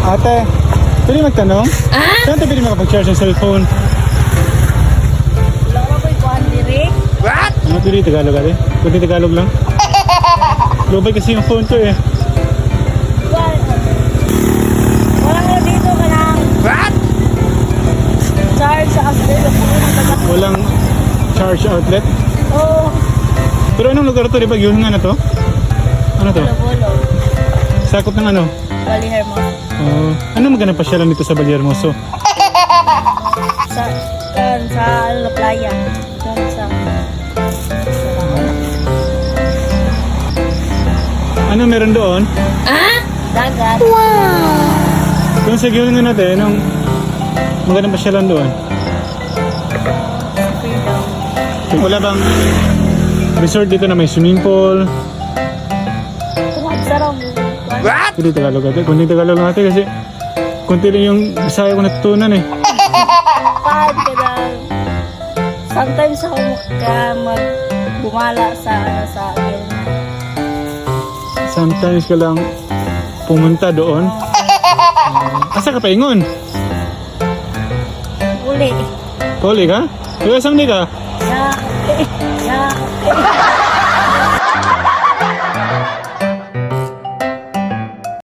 Ate, pwede magtanong? Saan tayo pwede makapag-charge ng cellphone? Wala ka ko'y kuhan diri. Ano pwede Tagalog ate? Pwede Tagalog lang? Global kasi yung phone ko eh. Wala ka dito ka lang. Charge sa after. Walang charge outlet. Oo. Pero anong lugar to? Di ba yun nga na to? Ano to? Bolo-bolo. Sakop ng ano? Bali Hermo. Ano magandang pasyalan dito sa Baliermoso? Sa ano, playa. Doon sa Ano meron doon? dagat. Kung sa gilid nga natin, anong magandang pasyalan doon? Freedom. Wala bang resort dito na may swimming pool? Kumad sarang. Pwede Tagalog ate. Kunti Tagalog ate kasi kunti lang yung Bisaya ko natutunan eh. Kahit ka lang. Sometimes ako bumala sa gilid. Sometimes ka lang pumunta doon. Asa ka paingon? Uli. Poli ka? Kaya saan di ka? Ya.